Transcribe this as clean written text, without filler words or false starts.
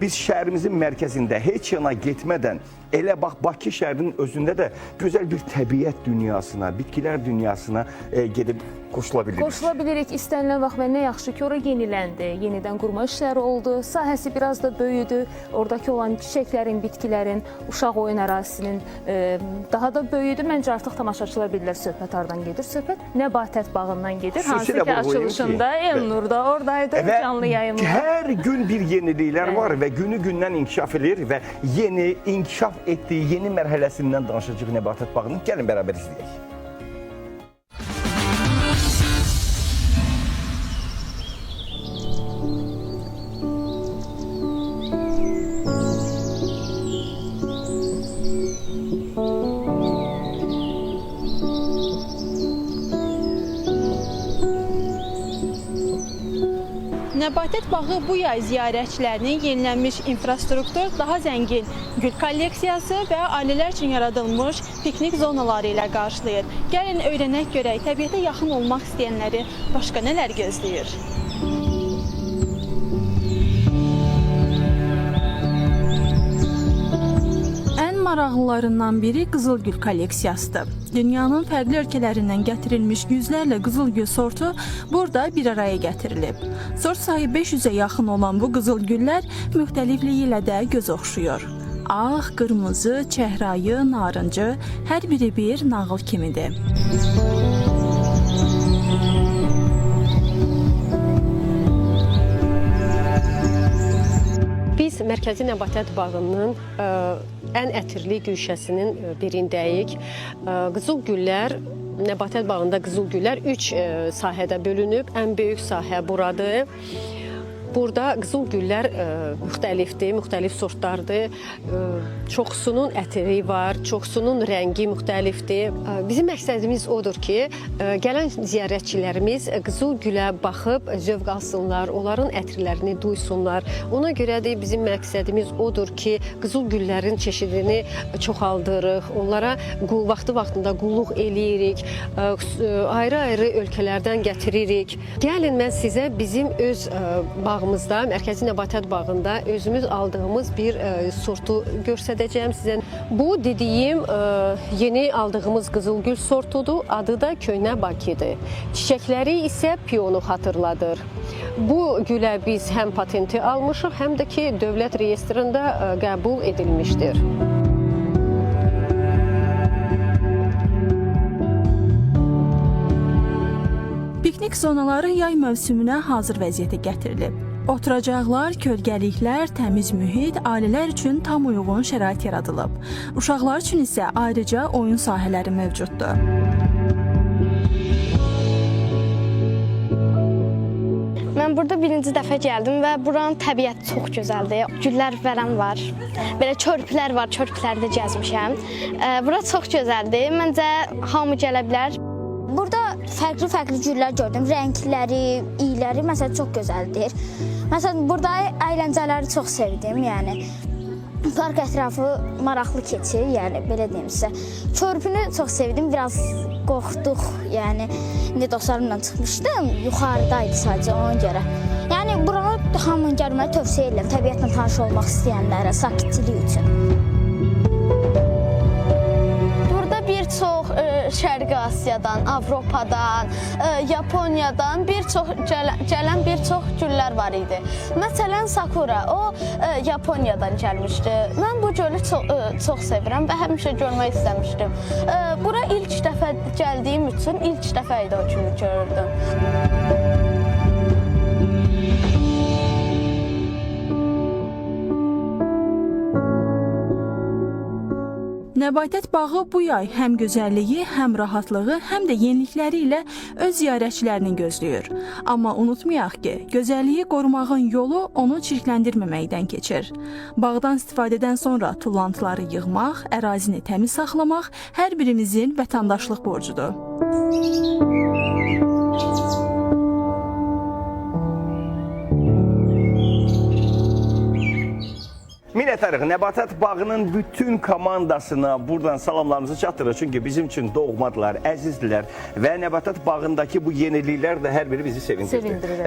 Biz şəhərimizin mərkəzində heç yana getmədən elə bax Bakı şəhərinin özündə də gözəl bir təbiət dünyasına, bitkilər dünyasına gedib qoşula bilirik. Qoşula bilirik. İstənilən vaxt və nə yaxşı ki, ora yeniləndi. Yenidən qurma işləri oldu. Sahəsi biraz da böyüdü. Oradakı olan çiçəklərin, bitkilərin, uşaq oyun ərazisinin daha da böyüdü. Məncə artıq tamaşaçılar bilirlər söhbət hardan gedir. Söhbət Nəbatət bağından gedir. Hansı ki, açılışında Elnur da oradaydı, canlı yayımda. Hər gün bir yeniliklər var və günü-gündən inkişaf edir və yeni, inkişaf etdiyi yeni mərhələsindən danışacağıq Nəbatət bağının. Gəlin bərabər izləyək. Nəbatət bağı bu yay ziyarətçilərinin yenilənmiş infrastruktur, daha zəngin gül kolleksiyası və ailələr üçün yaradılmış piknik zonaları ilə qarşılayır. Gəlin öyrənək görək, təbiətə yaxın olmaq istəyənləri başqa nələr gözləyir? Ən maraqlılarından biri qızılgül kolleksiyasıdır. Dünyanın fərqli ölkələrindən gətirilmiş yüzlərlə qızılgül sortu burada bir araya gətirilib. Sort sayı 500-ə yaxın olan bu qızılgüllər müxtəlifliyi ilə də göz oxşuyur. Ağ, qırmızı, çəhrayı, narıncı, hər biri bir nağıl kimidir. Biz Mərkəzi Nəbatət bağının ən ətirli güşəsinin birindəyik. Qızıl güllər, Nəbatət bağında qızıl güllər 3 sahədə bölünüb. Ən böyük sahə buradır. Burada qızıl güllər müxtəlifdir, müxtəlif sortlardır. Çoxsunun ətiri var, çoxsunun rəngi müxtəlifdir. Bizim məqsədimiz odur ki, gələn ziyarətçilərimiz qızıl gülə baxıb zövq alsınlar, onların ətirlərini duysunlar. Ona görə də bizim məqsədimiz odur ki, qızıl güllərin çeşidini çoxaldırıq, onlara vaxtı-vaxtında qulluq eləyirik, ayrı-ayrı ölkələrdən gətiririk. Gəlin, mən sizə bizim öz bağımızda, Mərkəzi Nəbatət bağında özümüz aldığımız bir sortu göstərəcəyim sizə. Bu dediyim yeni aldığımız qızılgül sortudur. Adı da Köhnə Bakıdır. Çiçəkləri isə piyonu xatırladır. Bu gülə biz həm patenti almışıq, həm də ki, dövlət reyestrində qəbul edilmişdir. Piknik zonaları yay mövsümünə hazır vəziyyətə gətirilib. Oturacaqlar, kölgəliklər, təmiz mühit, ailələr üçün tam uyğun şərait yaradılıb. Uşaqlar üçün isə ayrıca oyun sahələri mövcuddur. Mən burada birinci dəfə gəldim və buranın təbiəti çox gözəldir. Güllər vərəm var, belə körpülər var, körpülərdə gəzmişəm. Bura çox gözəldir, məncə hamı gələ bilər. Burada fərqli güllər gördüm, rəngləri, iyləri məsələn çox gözəldir. Məsələn, burada əyləncələri çox sevdim, yəni park ətrafı maraqlı keçir, yəni belə deyim sizə. Körpünü çox sevdim, biraz qorxduq, yəni indi dostlarımla çıxmışdım, yuxarıdaydı sadəcə ona görə. Yəni buranı hamının gəlməyi tövsiyə edirəm, təbiətlə tanış olmaq istəyənlərə, sakitçilik üçün. Bir çox Şərqi Asiyadan, Avropadan, Yaponiyadan gələn bir çox güllər var idi. Məsələn, Sakura, o Yaponiyadan gəlmişdi. Mən bu gölü çox sevirəm və həmişə görmək istəmişdim. Bura ilk dəfə gəldiyim üçün ilk dəfə idi o gülü görürdüm. Nəbatət bağı bu yay həm gözəlliyi, həm rahatlığı, həm də yenilikləri ilə öz ziyarətçilərini gözləyir. Amma unutmayaq ki, gözəlliyi qorumağın yolu onu çirkləndirməməkdən keçir. Bağdan istifadədən sonra tullantıları yığmaq, ərazini təmiz saxlamaq hər birimizin vətəndaşlıq borcudur. Minnətdarıq Nəbatət bağının bütün komandasına buradan salamlarımızı çatdırırıq. Çünki bizim üçün doğmadılar, əzizdirlər və Nəbatət bağındakı bu yeniliklər də hər biri bizi sevindirir.